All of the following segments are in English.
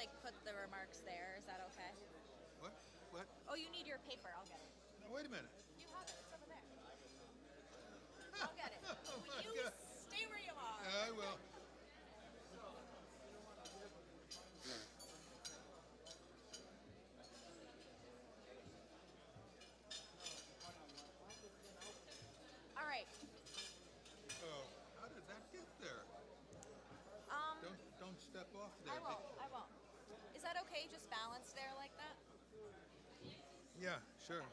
like put the remarks there. Is that okay? What? What? Oh, you need your paper. I'll get it. No, wait a minute. You have it. It's over there. I'll get it. Oh my You God. stay where you are. I will. All right. Oh, how did that get there? Um, Don't step off there. I won't. I won't. Is that okay? Just balance there like that? Yeah, sure.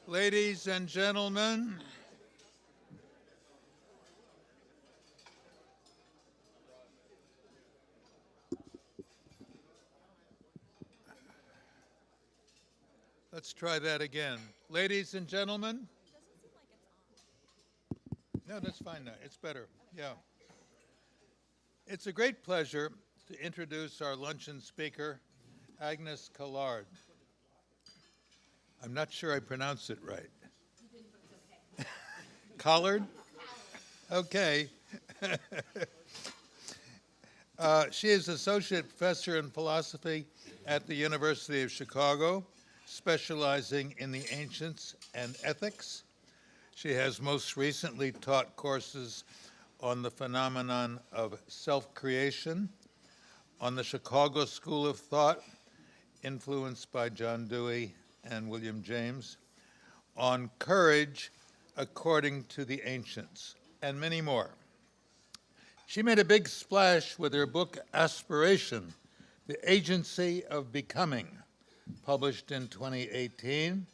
Ladies and gentlemen, let's try that again. Ladies and gentlemen, It doesn't seem like it's on. no, that's fine now. It's better. Yeah. It's a great pleasure to introduce our luncheon speaker, Agnes Collard. I'm not sure I pronounced it right. Collard? Okay. She is associate professor in philosophy at the University of Chicago, specializing in the ancients and ethics. She has most recently taught courses on the phenomenon of self-creation, on the Chicago School of Thought, influenced by John Dewey and William James, on courage according to the ancients, and many more. She made a big splash with her book Aspiration, The Agency of Becoming, published in 2018,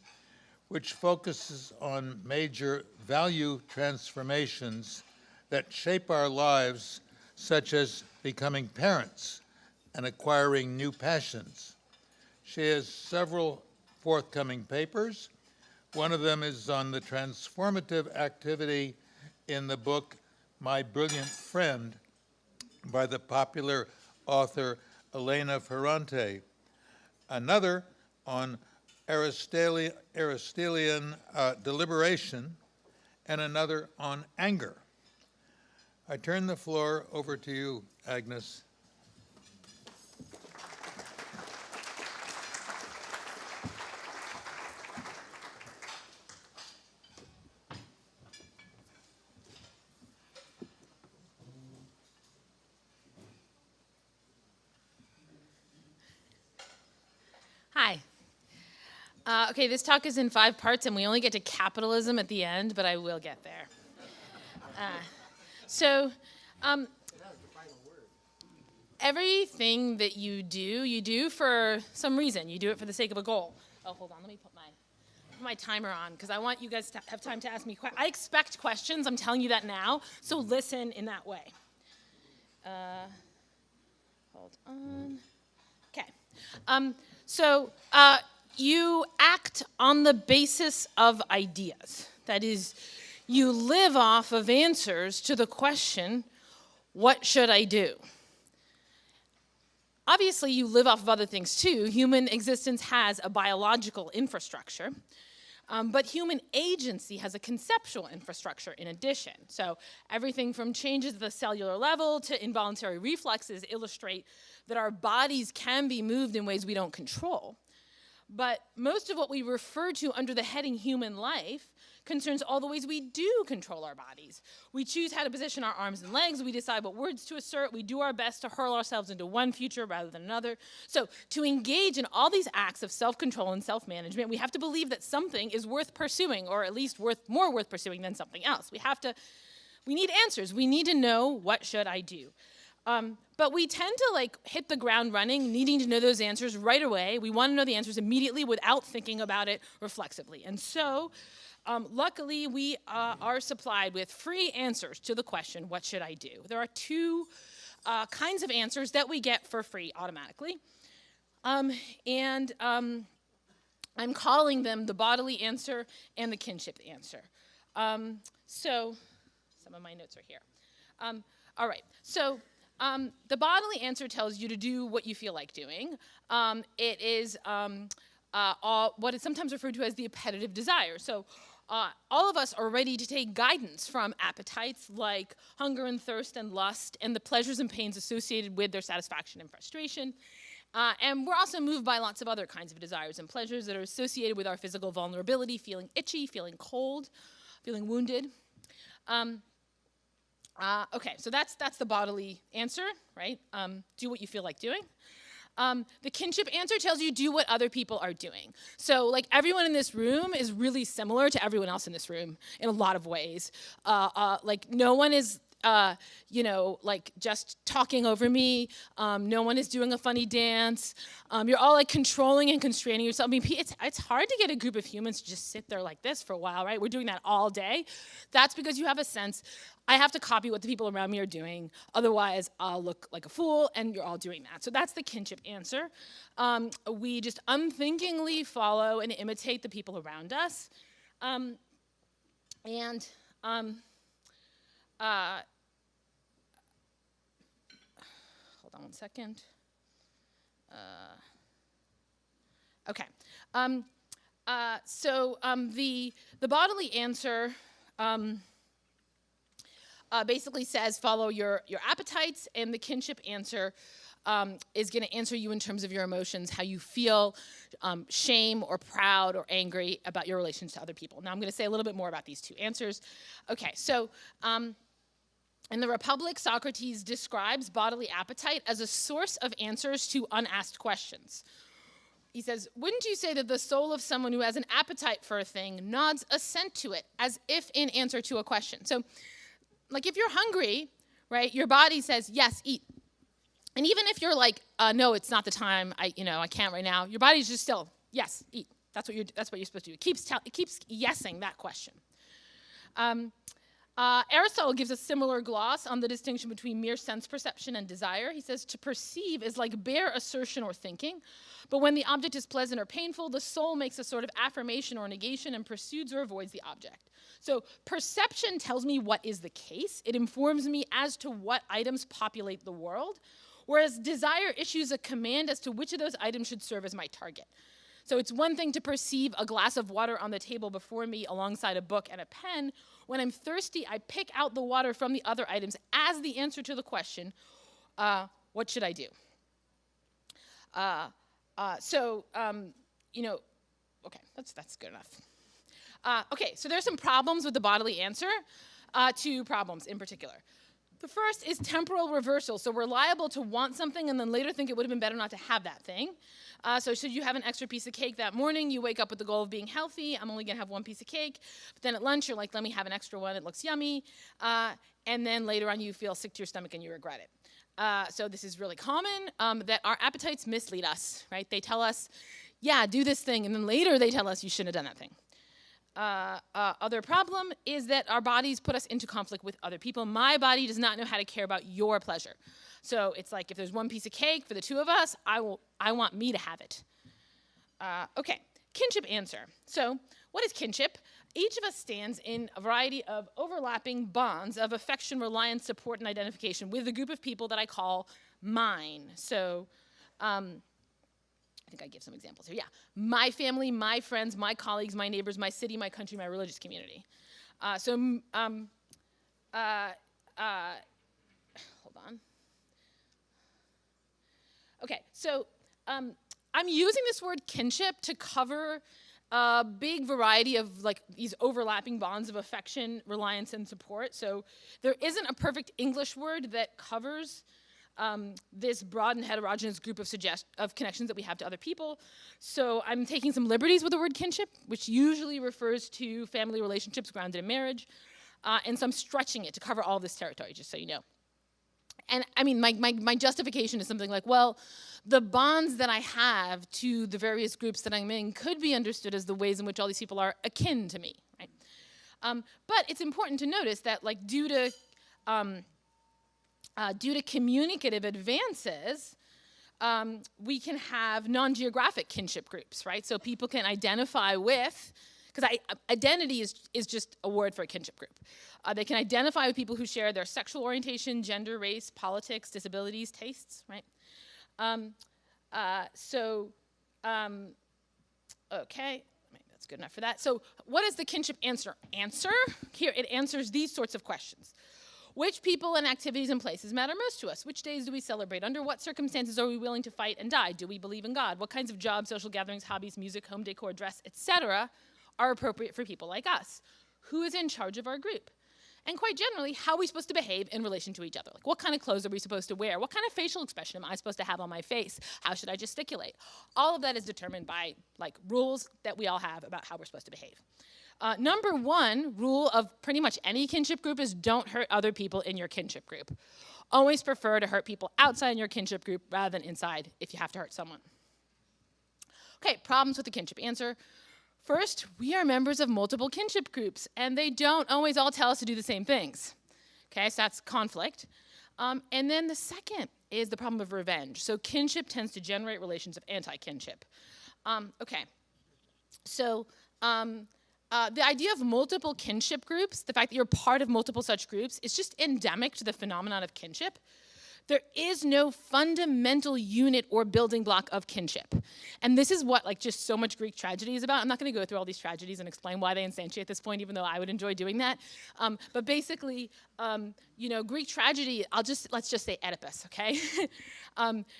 which focuses on major value transformations that shape our lives, such as becoming parents and acquiring new passions. She has several forthcoming papers. One of them is on the transformative activity in the book My Brilliant Friend by the popular author Elena Ferrante. Another on Aristotelian deliberation, and another on anger. I turn the floor over to you, Agnes. Hi. Okay, this talk is in 5 parts, and we only get to capitalism at the end, but I will get there. So, everything that you do for some reason. You do it for the sake of a goal. Oh, hold on, let me put my timer on, because I want you guys to have time to ask me questions. I expect questions, I'm telling you that now, so listen in that way. Hold on. Okay. You act on the basis of ideas. That is, you live off of answers to the question, what should I do? Obviously, you live off of other things too. Human existence has a biological infrastructure, but human agency has a conceptual infrastructure in addition. So everything from changes at the cellular level to involuntary reflexes illustrate that our bodies can be moved in ways we don't control. But most of what we refer to under the heading human life concerns all the ways we do control our bodies. We choose how to position our arms and legs, we decide what words to assert, we do our best to hurl ourselves into one future rather than another. So to engage in all these acts of self-control and self-management, we have to believe that something is worth pursuing, or at least more worth pursuing than something else. We need answers. We need to know, what should I do? But we tend to hit the ground running, needing to know those answers right away. We want to know the answers immediately without thinking about it reflexively. And so, luckily, we are supplied with free answers to the question, what should I do? There are 2 kinds of answers that we get for free automatically. I'm calling them the bodily answer and the kinship answer. So some of my notes are here. All right, so the bodily answer tells you to do what you feel like doing. It is what is sometimes referred to as the appetitive desire. So all of us are ready to take guidance from appetites like hunger and thirst and lust and the pleasures and pains associated with their satisfaction and frustration. And we're also moved by lots of other kinds of desires and pleasures that are associated with our physical vulnerability, feeling itchy, feeling cold, feeling wounded. Okay, so that's the bodily answer, right? Do what you feel like doing. The kinship answer tells you do what other people are doing. So like everyone in this room is really similar to everyone else in this room in a lot of ways. Like no one is like just talking over me. No one is doing a funny dance. You're all like controlling and constraining yourself. I mean, it's hard to get a group of humans to just sit there like this for a while, right? We're doing that all day. That's because you have a sense, I have to copy what the people around me are doing. Otherwise, I'll look like a fool, and you're all doing that. So that's the kinship answer. We just unthinkingly follow and imitate the people around us. Hold on one second. Okay. The bodily answer basically says follow your appetites, and the kinship answer is going to answer you in terms of your emotions, how you feel shame or proud or angry about your relations to other people. Now I'm going to say a little bit more about these two answers. Okay, so in the Republic, Socrates describes bodily appetite as a source of answers to unasked questions. He says, wouldn't you say that the soul of someone who has an appetite for a thing nods assent to it as if in answer to a question? So, like if you're hungry, right, your body says, yes, eat. And even if you're like, no, it's not the time, I can't right now, your body's just still, yes, eat. That's what you're supposed to do. It keeps yesing that question. Aristotle gives a similar gloss on the distinction between mere sense perception and desire. He says, to perceive is like bare assertion or thinking, but when the object is pleasant or painful, the soul makes a sort of affirmation or negation and pursues or avoids the object. So perception tells me what is the case. It informs me as to what items populate the world, whereas desire issues a command as to which of those items should serve as my target. So it's one thing to perceive a glass of water on the table before me alongside a book and a pen. When I'm thirsty, I pick out the water from the other items as the answer to the question, what should I do? Okay, that's good enough. Okay, so there's some problems with the bodily answer, two problems in particular. The first is temporal reversal. So we're liable to want something and then later think it would have been better not to have that thing. So should you have an extra piece of cake that morning, you wake up with the goal of being healthy. I'm only going to have one piece of cake. But then at lunch, you're like, let me have an extra one. It looks yummy. And then later on, you feel sick to your stomach and you regret it. So this is really common, that our appetites mislead us, right? They tell us, yeah, do this thing. And then later they tell us you shouldn't have done that thing. Other problem is that our bodies put us into conflict with other people. My body does not know how to care about your pleasure. So it's like if there's one piece of cake for the two of us, I want me to have it. Okay, kinship answer. So what is kinship? Each of us stands in a variety of overlapping bonds of affection, reliance, support, and identification with a group of people that I call mine. So I think I give some examples here. Yeah, my family, my friends, my colleagues, my neighbors, my city, my country, my religious community. Hold on. Okay, so I'm using this word kinship to cover a big variety of like these overlapping bonds of affection, reliance, and support. So there isn't a perfect English word that covers this broad and heterogeneous group of connections that we have to other people. So I'm taking some liberties with the word kinship, which usually refers to family relationships grounded in marriage. And so I'm stretching it to cover all this territory, just so you know. And I mean, my justification is something like, well, the bonds that I have to the various groups that I'm in could be understood as the ways in which all these people are akin to me, right? But it's important to notice that, like, due to due to communicative advances, we can have non-geographic kinship groups, right? So people can identify with, because identity is just a word for a kinship group. They can identify with people who share their sexual orientation, gender, race, politics, disabilities, tastes, right? Okay, that's good enough for that. So what does the kinship answer answer? Here, it answers these sorts of questions. Which people and activities and places matter most to us? Which days do we celebrate? Under what circumstances are we willing to fight and die? Do we believe in God? What kinds of jobs, social gatherings, hobbies, music, home decor, dress, etc. are appropriate for people like us? Who is in charge of our group? And quite generally, how are we supposed to behave in relation to each other? Like, what kind of clothes are we supposed to wear? What kind of facial expression am I supposed to have on my face? How should I gesticulate? All of that is determined by, like, rules that we all have about how we're supposed to behave. Number one rule of pretty much any kinship group is don't hurt other people in your kinship group. Always prefer to hurt people outside your kinship group rather than inside if you have to hurt someone. Okay, problems with the kinship answer. First, we are members of multiple kinship groups, and they don't always all tell us to do the same things. Okay, so that's conflict. And then the second is the problem of revenge. So kinship tends to generate relations of anti-kinship. Okay, so the idea of multiple kinship groups, the fact that you're part of multiple such groups, is just endemic to the phenomenon of kinship. There is no fundamental unit or building block of kinship. And this is what, like, just so much Greek tragedy is about. I'm not going to go through all these tragedies and explain why they instantiate this point, even though I would enjoy doing that. But basically, you know, Greek tragedy, let's just say Oedipus, okay?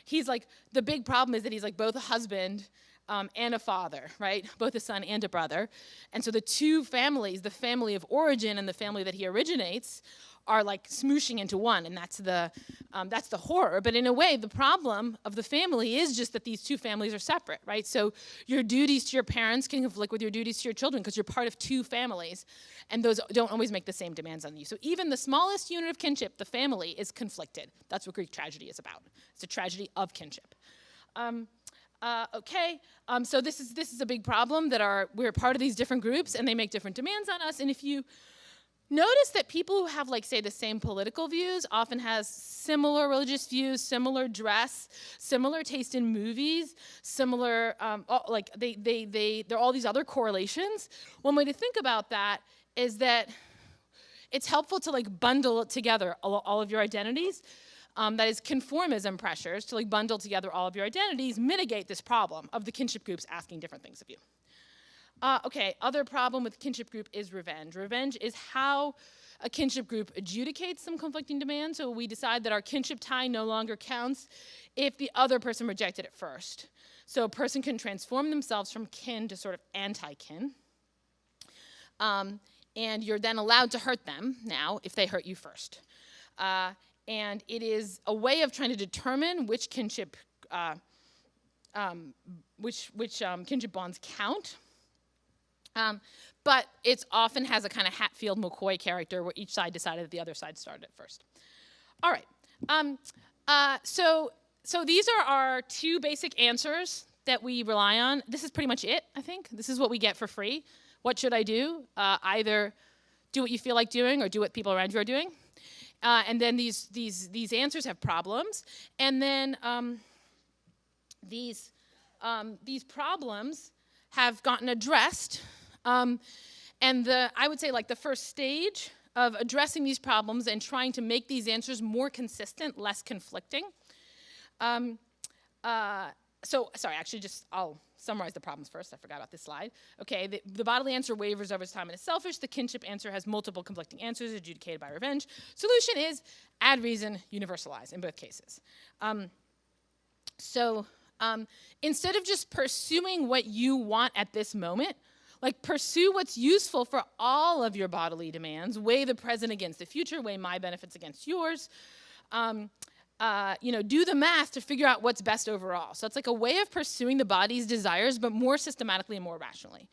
He's like, the big problem is that he's like both a husband and a father, right? Both a son and a brother. And so the two families, the family of origin and the family that he originates, are like smooshing into one, and that's the horror. But in a way, the problem of the family is just that these two families are separate, right? So your duties to your parents can conflict with your duties to your children because you're part of two families, and those don't always make the same demands on you. So even the smallest unit of kinship, the family, is conflicted. That's what Greek tragedy is about. It's a tragedy of kinship. So this is a big problem that we're part of these different groups, and they make different demands on us. And if you notice that people who have, like, say, the same political views often has similar religious views, similar dress, similar taste in movies, similar, there are all these other correlations. One way to think about that is that it's helpful to, like, bundle together all of your identities. That is, conformism pressures to, like, bundle together all of your identities mitigate this problem of the kinship groups asking different things of you. Other problem with kinship group is revenge. Revenge is how a kinship group adjudicates some conflicting demands. So we decide that our kinship tie no longer counts if the other person rejected it first. So a person can transform themselves from kin to sort of anti-kin. And you're then allowed to hurt them now if they hurt you first. And it is a way of trying to determine which kinship, kinship bonds count. But it often has a kind of Hatfield-McCoy character where each side decided that the other side started it first. All right. So these are our two basic answers that we rely on. This is pretty much it, I think. This is what we get for free. What should I do? Either do what you feel like doing or do what people around you are doing. And then these answers have problems. And then these problems have gotten addressed. And I would say, like, the first stage of addressing these problems and trying to make these answers more consistent, less conflicting. I'll summarize the problems first. I forgot about this slide. Okay, the bodily answer wavers over time and is selfish. The kinship answer has multiple conflicting answers adjudicated by revenge. Solution is add reason, universalize in both cases. Instead of just pursuing what you want at this moment, like, pursue what's useful for all of your bodily demands, weigh the present against the future, weigh my benefits against yours, do the math to figure out what's best overall. So it's like a way of pursuing the body's desires, but more systematically and more rationally.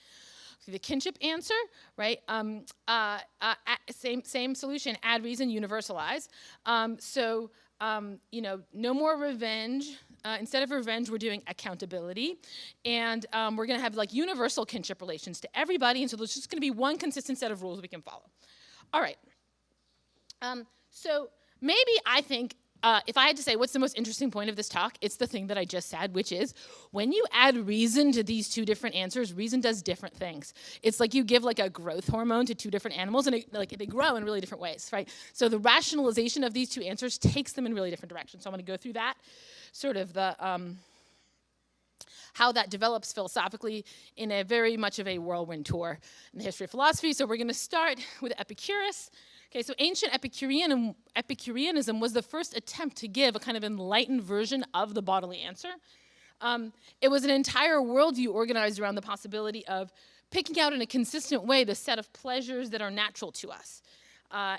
So the kinship answer, right? Same solution, add reason, universalize. No more revenge. Instead of revenge, we're doing accountability. And we're going to have, like, universal kinship relations to everybody. And so there's just going to be one consistent set of rules we can follow. All right. maybe I think, if I had to say what's the most interesting point of this talk, it's the thing that I just said, which is when you add reason to these two different answers, reason does different things. It's like you give like a growth hormone to two different animals, and they grow in really different ways, right? So the rationalization of these two answers takes them in really different directions. So I'm going to go through that, sort of the how that develops philosophically in a very much of a whirlwind tour in the history of philosophy. So we're going to start with Epicurus. Okay, so ancient Epicureanism was the first attempt to give a kind of enlightened version of the bodily answer. It was an entire worldview organized around the possibility of picking out in a consistent way the set of pleasures that are natural to us.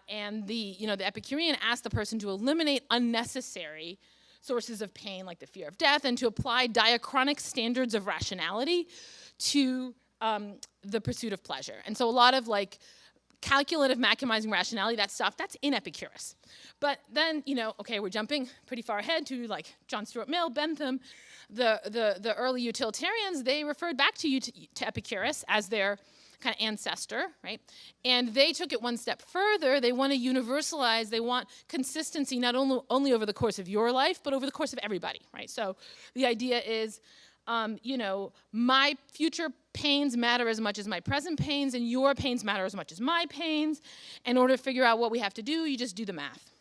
And the Epicurean asked the person to eliminate unnecessary sources of pain like the fear of death and to apply diachronic standards of rationality to the pursuit of pleasure. And so a lot of like calculative maximizing rationality, that stuff, that's in Epicurus. But then, okay, we're jumping pretty far ahead to like John Stuart Mill, Bentham, the early utilitarians. They referred back to Epicurus as their kind of ancestor, right? And they took it one step further. They want to universalize, they want consistency not only over the course of your life, but over the course of everybody, right? So the idea is, my future pains matter as much as my present pains, and your pains matter as much as my pains. In order to figure out what we have to do, you just do the math.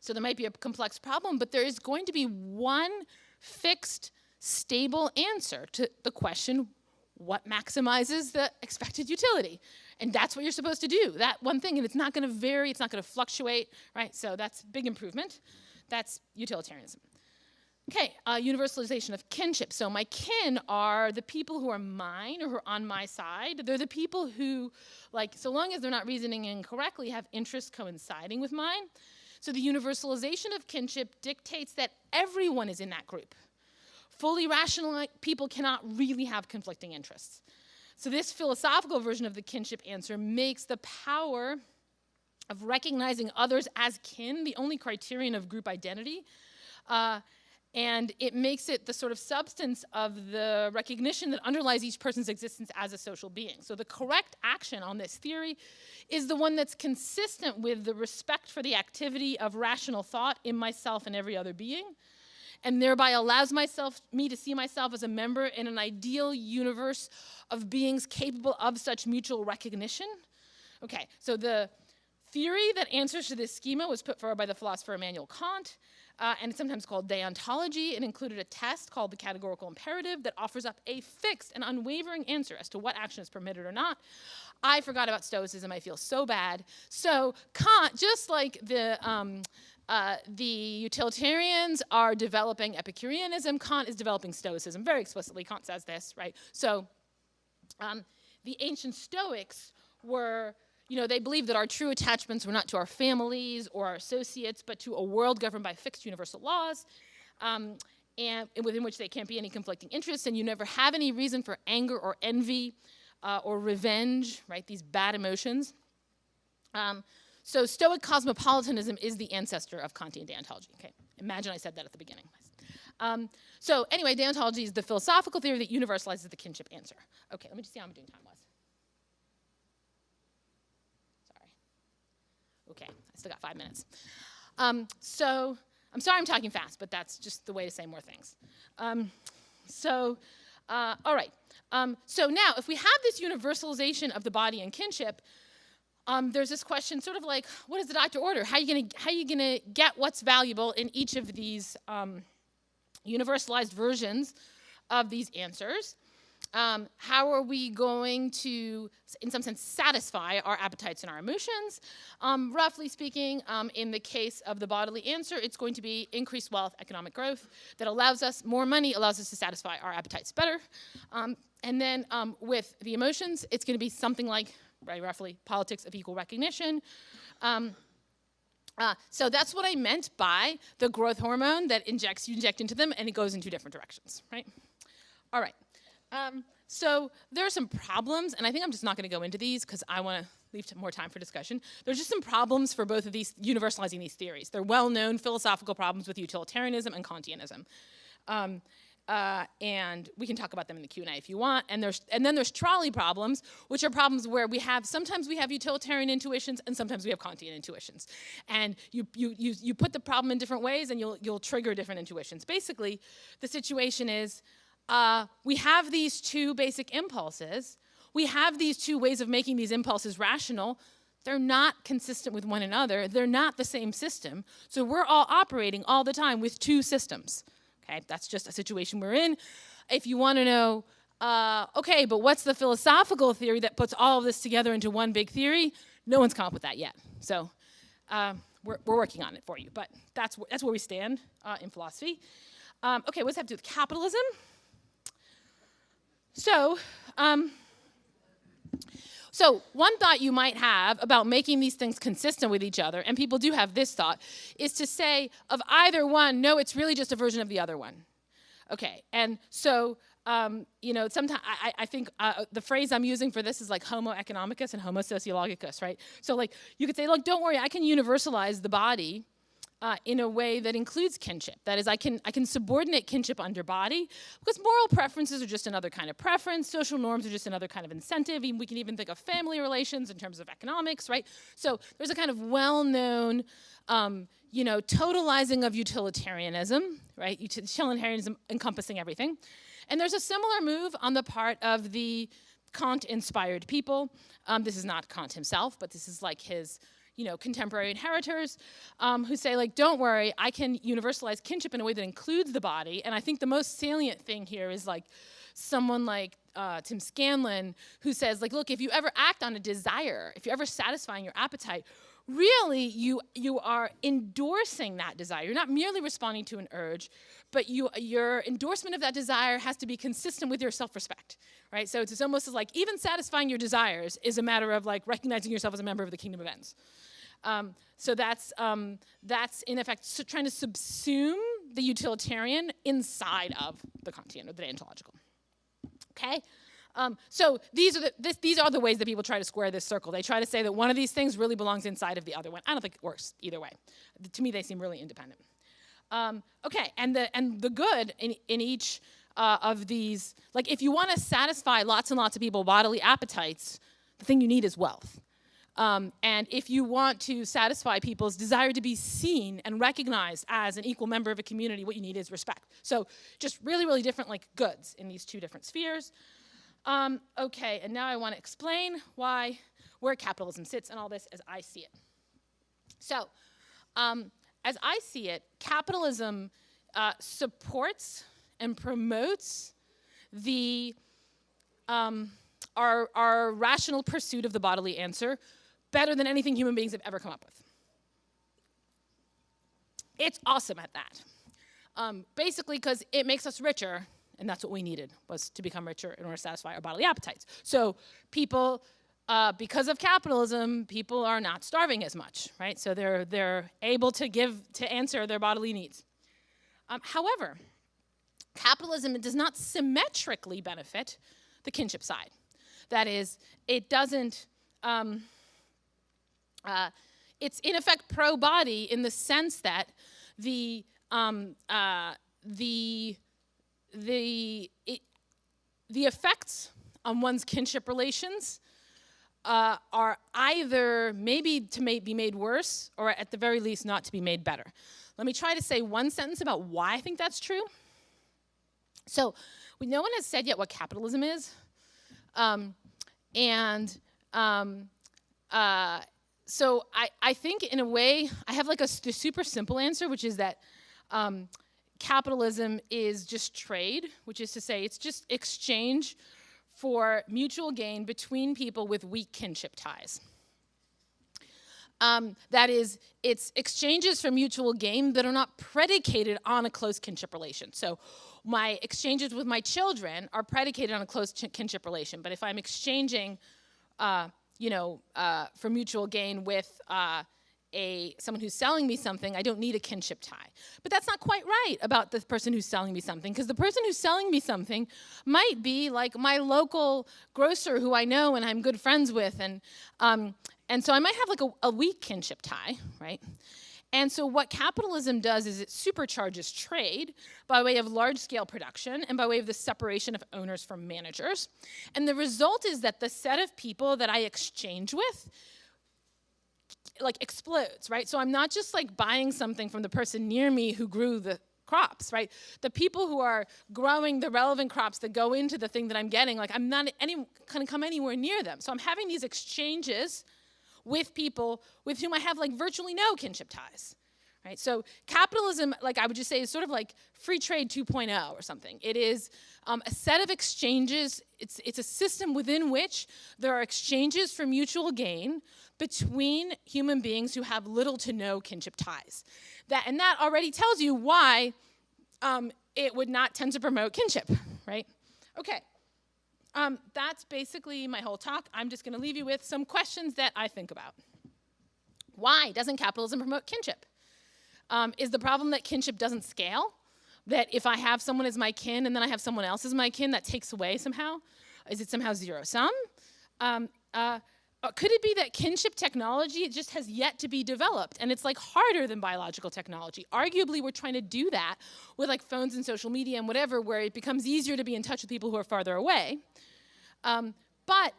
So there might be a complex problem, but there is going to be one fixed, stable answer to the question, what maximizes the expected utility? And that's what you're supposed to do, that one thing, and it's not going to vary, it's not going to fluctuate, right? So that's big improvement. That's utilitarianism. Okay, universalization of kinship. So my kin are the people who are mine or who are on my side. They're the people who, like, so long as they're not reasoning incorrectly, have interests coinciding with mine. So the universalization of kinship dictates that everyone is in that group. Fully rational people cannot really have conflicting interests. So this philosophical version of the kinship answer makes the power of recognizing others as kin the only criterion of group identity. And it makes it the sort of substance of the recognition that underlies each person's existence as a social being. So the correct action on this theory is the one that's consistent with the respect for the activity of rational thought in myself and every other being, and thereby allows me to see myself as a member in an ideal universe of beings capable of such mutual recognition. Okay, so the theory that answers to this schema was put forward by the philosopher Immanuel Kant, and it's sometimes called Deontology. It included a test called the categorical imperative that offers up a fixed and unwavering answer as to what action is permitted or not. I forgot about Stoicism. I feel so bad. So Kant, just like the utilitarians are developing Epicureanism, Kant is developing Stoicism. Very explicitly, Kant says this, right? So the ancient Stoics were, they believed that our true attachments were not to our families or our associates, but to a world governed by fixed universal laws, and within which there can't be any conflicting interests, and you never have any reason for anger or envy or revenge, right? These bad emotions. So Stoic cosmopolitanism is the ancestor of Kantian deontology. Okay, imagine I said that at the beginning. So anyway, deontology is the philosophical theory that universalizes the kinship answer. Okay, let me just see how I'm doing time-wise. Sorry. Okay, I still got 5 minutes. So I'm sorry I'm talking fast, but that's just the way to say more things. All right. So now, if we have this universalization of the body and kinship, there's this question, sort of like, what does the doctor order? How are you gonna get what's valuable in each of these universalized versions of these answers? How are we going to, in some sense, satisfy our appetites and our emotions? Roughly speaking, in the case of the bodily answer, it's going to be increased wealth, economic growth that allows us more money, allows us to satisfy our appetites better. And then with the emotions, it's going to be something like, very roughly, politics of equal recognition. So that's what I meant by the growth hormone that you inject into them, and it goes in two different directions, right? All right. So there are some problems, and I think I'm just not going to go into these because I want to leave more time for discussion. There's just some problems for both of these, universalizing these theories. They're well-known philosophical problems with utilitarianism and Kantianism. And we can talk about them in the Q&A if you want. And then there's trolley problems, which are problems where sometimes we have utilitarian intuitions and sometimes we have Kantian intuitions. And you put the problem in different ways and you'll trigger different intuitions. Basically, the situation is we have these two basic impulses. We have these two ways of making these impulses rational. They're not consistent with one another. They're not the same system. So we're all operating all the time with two systems. Okay, that's just a situation we're in. If you want to know, okay, but what's the philosophical theory that puts all of this together into one big theory? No one's come up with that yet. So we're working on it for you. But that's where we stand in philosophy. Okay, what does that have to do with capitalism? So one thought you might have about making these things consistent with each other, and people do have this thought, is to say of either one, no, it's really just a version of the other one. Okay, and so, sometimes I think the phrase I'm using for this is like Homo Economicus and Homo Sociologicus, right? So like you could say, look, don't worry, I can universalize the body in a way that includes kinship. That is, I can subordinate kinship under body, because moral preferences are just another kind of preference, social norms are just another kind of incentive. We can even think of family relations in terms of economics, right? So there's a kind of well-known, totalizing of utilitarianism, right? Utilitarianism encompassing everything. And there's a similar move on the part of the Kant-inspired people. This is not Kant himself, but this is like his contemporary inheritors who say, like, don't worry, I can universalize kinship in a way that includes the body. And I think the most salient thing here is like someone like Tim Scanlon, who says, like, look, if you ever act on a desire, if you're ever satisfying your appetite, really you are endorsing that desire. You're not merely responding to an urge, but your endorsement of that desire has to be consistent with your self-respect, right? So it's almost as like even satisfying your desires is a matter of like recognizing yourself as a member of the kingdom of ends. So that's in effect trying to subsume the utilitarian inside of the Kantian or the Deontological. Okay. So these are the ways that people try to square this circle. They try to say that one of these things really belongs inside of the other one. I don't think it works either way. To me, they seem really independent. Okay, and the good in each of these, like if you want to satisfy lots and lots of people's bodily appetites, the thing you need is wealth. And if you want to satisfy people's desire to be seen and recognized as an equal member of a community, what you need is respect. So just really, really different like goods in these two different spheres. Okay, and now I want to explain where capitalism sits in all this as I see it. So, as I see it, capitalism supports and promotes our rational pursuit of the bodily answer better than anything human beings have ever come up with. It's awesome at that. Basically because it makes us richer. And that's what we needed, was to become richer in order to satisfy our bodily appetites. So people, because of capitalism, people are not starving as much, right? So they're able to answer their bodily needs. However, capitalism does not symmetrically benefit the kinship side. That is, it doesn't, it's in effect pro-body in the sense that the effects on one's kinship relations are either maybe to be made worse or at the very least not to be made better. Let me try to say one sentence about why I think that's true. So no one has said yet what capitalism is. So I think in a way, I have like the super simple answer, which is that capitalism is just trade, which is to say it's just exchange for mutual gain between people with weak kinship ties. That is, it's exchanges for mutual gain that are not predicated on a close kinship relation. So my exchanges with my children are predicated on a close kinship relation. But if I'm exchanging, for mutual gain with someone who's selling me something, I don't need a kinship tie. But that's not quite right about the person who's selling me something, because the person who's selling me something might be like my local grocer who I know and I'm good friends with, and so I might have like a weak kinship tie, right? And so what capitalism does is it supercharges trade by way of large-scale production and by way of the separation of owners from managers. And the result is that the set of people that I exchange with like explodes, right? So I'm not just like buying something from the person near me who grew the crops, right? The people who are growing the relevant crops that go into the thing that I'm getting, like I'm not gonna come anywhere near them. So I'm having these exchanges with people with whom I have like virtually no kinship ties, right? So capitalism, like I would just say, is sort of like free trade 2.0 or something. It is a set of exchanges. It's a system within which there are exchanges for mutual gain between human beings who have little to no kinship ties. And that already tells you why it would not tend to promote kinship, right? Okay. That's basically my whole talk. I'm just going to leave you with some questions that I think about. Why doesn't capitalism promote kinship? Is the problem that kinship doesn't scale? That if I have someone as my kin and then I have someone else as my kin, that takes away somehow? Is it somehow zero-sum? Could it be that kinship technology just has yet to be developed and it's like harder than biological technology? Arguably, we're trying to do that with like phones and social media and whatever, where it becomes easier to be in touch with people who are farther away. But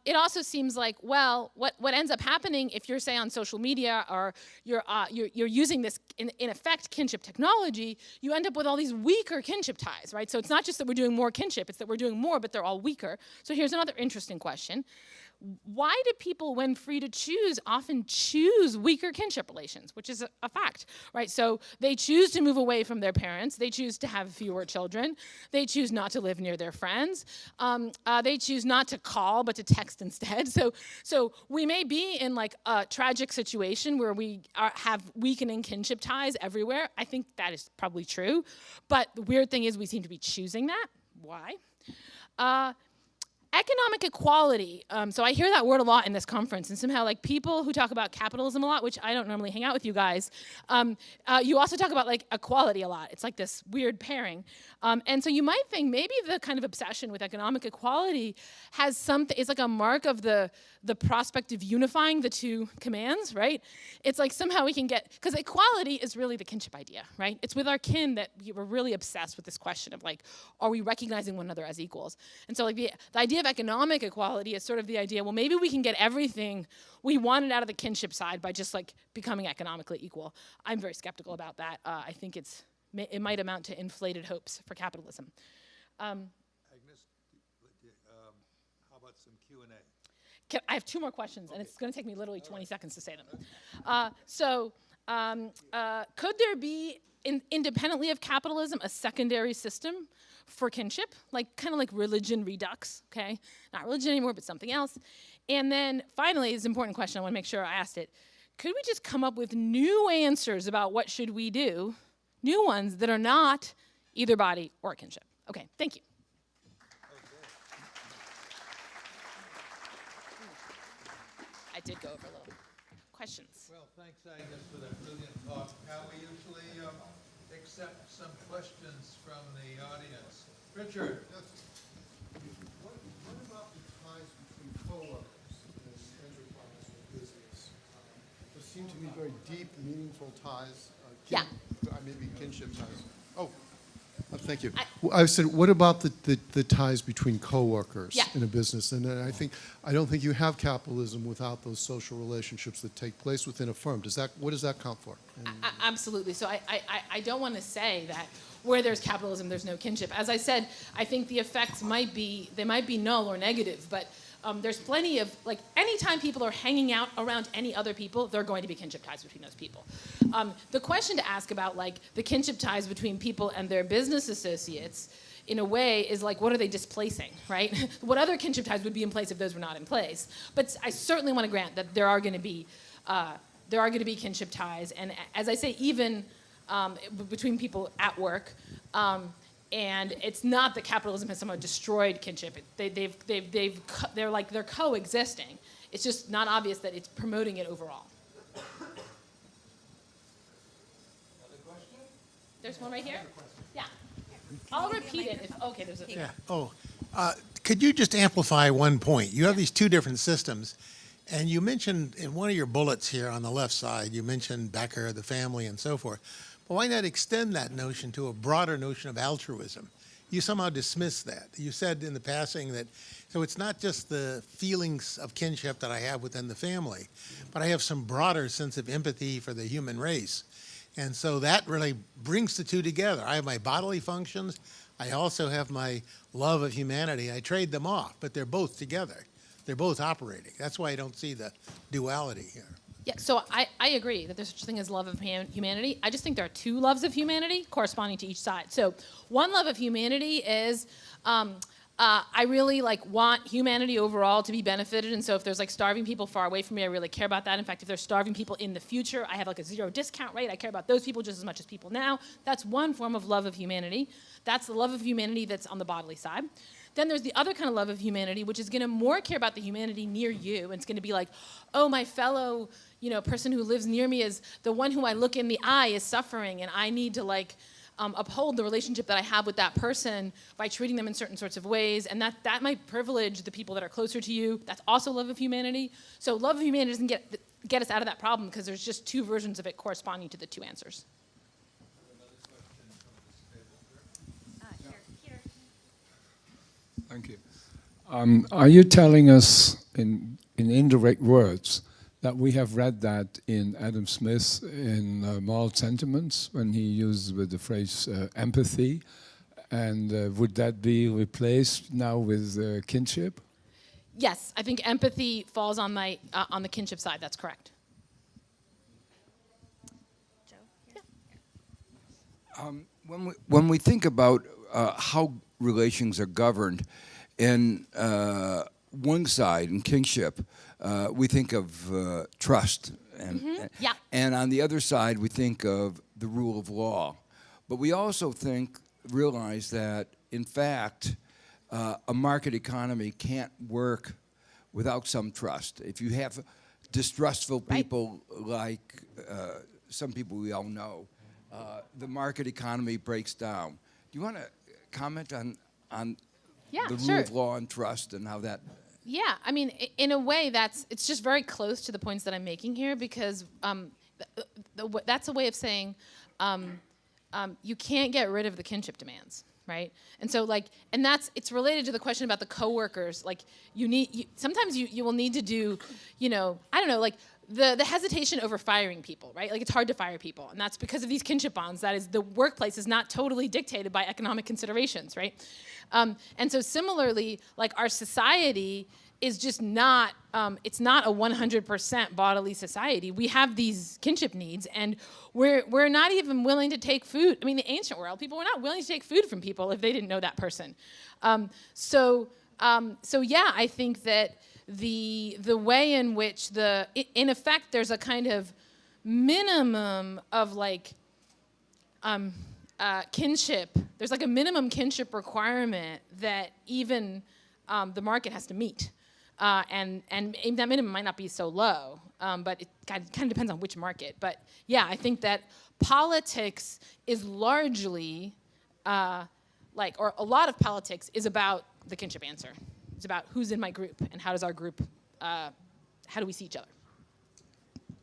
it also seems like, well, what ends up happening if you're, say, on social media or you're using this, in effect, kinship technology, you end up with all these weaker kinship ties, right? So it's not just that we're doing more kinship, it's that we're doing more, but they're all weaker. So here's another interesting question. Why do people, when free to choose, often choose weaker kinship relations, which is a fact, right? So they choose to move away from their parents. They choose to have fewer children. They choose not to live near their friends. They choose not to call, but to text instead. So we may be in like a tragic situation where we have weakening kinship ties everywhere. I think that is probably true. But the weird thing is we seem to be choosing that. Why? Economic equality. So I hear that word a lot in this conference, and somehow like people who talk about capitalism a lot, which I don't normally hang out with you guys, you also talk about like equality a lot. It's like this weird pairing. And so you might think maybe the kind of obsession with economic equality has something, it's like a mark of the prospect of unifying the two commands, right? It's like somehow we can get, because equality is really the kinship idea, right? It's with our kin that we're really obsessed with this question of like, are we recognizing one another as equals? And so like the idea of economic equality is sort of the idea, well, maybe we can get everything we wanted out of the kinship side by just like becoming economically equal. I'm very skeptical about that. I think it might amount to inflated hopes for capitalism. Agnes, how about some Q&A? I have two more questions, and it's going to take me literally 20 seconds to say them. Could there be, independently of capitalism, a secondary system for kinship, like kind of like religion redux, okay? Not religion anymore, but something else. And then finally, it's an important question, I want to make sure I asked it. Could we just come up with new answers about what should we do, new ones that are not either body or kinship? Okay, thank you. I did go over a little. Questions? Well, thanks, Agnes, for that brilliant talk. How we usually accept some questions from the audience. Richard. Yes. What about the ties between co-workers in enterprise or business? There seem to be very deep, meaningful ties. Maybe kinship ties. Thank you. I said, what about the ties between co-workers in a business? And I don't think you have capitalism without those social relationships that take place within a firm. What does that count for? Absolutely. So I don't want to say that where there's capitalism, there's no kinship. As I said, I think the effects might be null or negative, but there's plenty of, like, anytime people are hanging out around any other people, there are going to be kinship ties between those people. The question to ask about, like, the kinship ties between people and their business associates, in a way, is like, what are they displacing, right? What other kinship ties would be in place if those were not in place? But I certainly want to grant that there are going to be kinship ties, and as I say, even between people at work. And it's not that capitalism has somehow destroyed kinship. They're coexisting. It's just not obvious that it's promoting it overall. Another question? There's one right here? Yeah. I'll repeat it if, okay, there's a... Yeah. Could you just amplify one point? You have these two different systems, And you mentioned in one of your bullets here on the left side, you mentioned Becker, the family, and so forth. But why not extend that notion to a broader notion of altruism? You somehow dismissed that. You said in the passing that, so it's not just the feelings of kinship that I have within the family, but I have some broader sense of empathy for the human race. And so that really brings the two together. I have my bodily functions. I also have my love of humanity. I trade them off, but they're both together. They're both operating. That's why I don't see the duality here. Yeah, so I agree that there's such a thing as love of humanity. I just think there are two loves of humanity corresponding to each side. So one love of humanity is I really want humanity overall to be benefited, and so if there's starving people far away from me, I really care about that. In fact, if there's starving people in the future, I have a 0 discount rate. I care about those people just as much as people now. That's one form of love of humanity. That's the love of humanity that's on the bodily side. Then there's the other kind of love of humanity, which is going to more care about the humanity near you. And it's going to be like, oh, my fellow, person who lives near me is the one who I look in the eye is suffering, and I need to uphold the relationship that I have with that person by treating them in certain sorts of ways. And that might privilege the people that are closer to you. That's also love of humanity. So love of humanity doesn't get us out of that problem because there's just two versions of it corresponding to the two answers. Thank you. Are you telling us in indirect words that we have read that in Adam Smith in Moral Sentiments when he uses the phrase empathy, and would that be replaced now with kinship? Yes, I think empathy falls on the kinship side. That's correct. Joe? Yeah. When we think about how relations are governed, in one side, in kinship, we think of trust, and on the other side, we think of the rule of law. But we also realize that, in fact, a market economy can't work without some trust. If you have distrustful people like some people we all know, the market economy breaks down. Do you want to comment on the rule of law and trust and how that... Yeah, I mean, in a way, it's just very close to the points that I'm making here because that's a way of saying you can't get rid of the kinship demands, right? And so, it's related to the question about the coworkers. Sometimes you will need to do, I don't know, the hesitation over firing people, right? It's hard to fire people, and that's because of these kinship bonds. That is, the workplace is not totally dictated by economic considerations, right? And so similarly, our society is just not, it's not a 100% bodily society. We have these kinship needs, and we're not even willing to take food. I mean, the ancient world, people were not willing to take food from people if they didn't know that person. So yeah, I think that the way in which in effect, there's a kind of minimum of kinship. There's a minimum kinship requirement that even the market has to meet. And that minimum might not be so low, but it kind of depends on which market. But yeah, I think that politics is largely, or a lot of politics is about the kinship answer. It's about who's in my group and how does our group, how do we see each other? We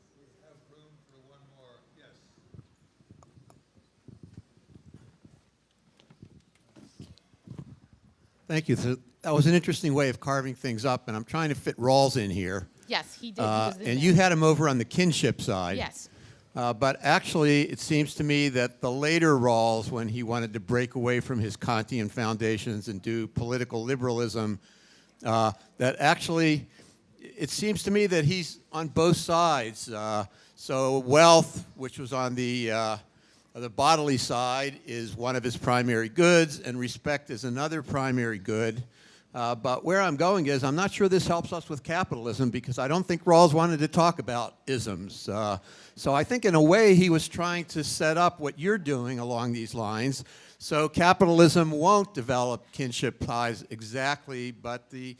have room for one more. Yes. Thank you. So that was an interesting way of carving things up, and I'm trying to fit Rawls in here. Yes, he did. He was And you had him over on the kinship side. Yes. But actually, it seems to me that the later Rawls, when he wanted to break away from his Kantian foundations and do political liberalism, that actually, it seems to me that he's on both sides. So wealth, which was on the bodily side, is one of his primary goods, and respect is another primary good. But where I'm going is, I'm not sure this helps us with capitalism, because I don't think Rawls wanted to talk about isms. So I think in a way he was trying to set up what you're doing along these lines. So capitalism won't develop kinship ties exactly, but the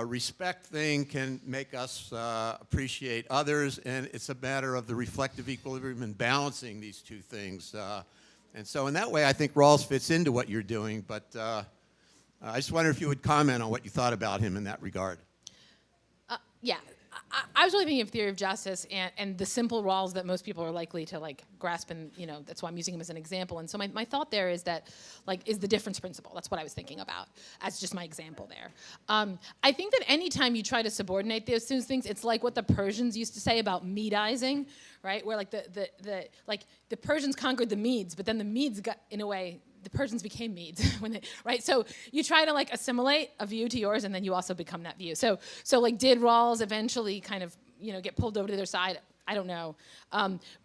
respect thing can make us appreciate others, and it's a matter of the reflective equilibrium and balancing these two things. And so in that way, I think Rawls fits into what you're doing, but I just wonder if you would comment on what you thought about him in that regard. Yeah, I was really thinking of theory of justice and the simple roles that most people are likely to like grasp, and that's why I'm using them as an example. And so my thought there is that is the difference principle. That's what I was thinking about as just my example there. I think that anytime you try to subordinate those two things, it's like what the Persians used to say about Medizing, right? Where like the Persians conquered the Medes, but then the Medes got, in a way, the Persians became Medes, right? So you try to like assimilate a view to yours, and then you also become that view. So like, did Rawls eventually kind of get pulled over to their side? I don't know,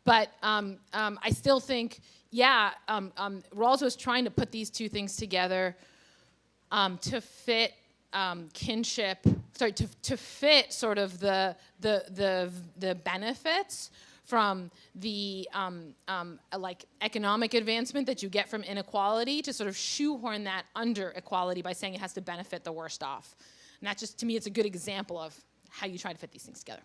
but I still think, yeah, Rawls was trying to put these two things together to fit kinship. Sorry, to fit sort of the benefits from the like economic advancement that you get from inequality, to sort of shoehorn that under equality by saying it has to benefit the worst off. And that just, to me, it's a good example of how you try to fit these things together.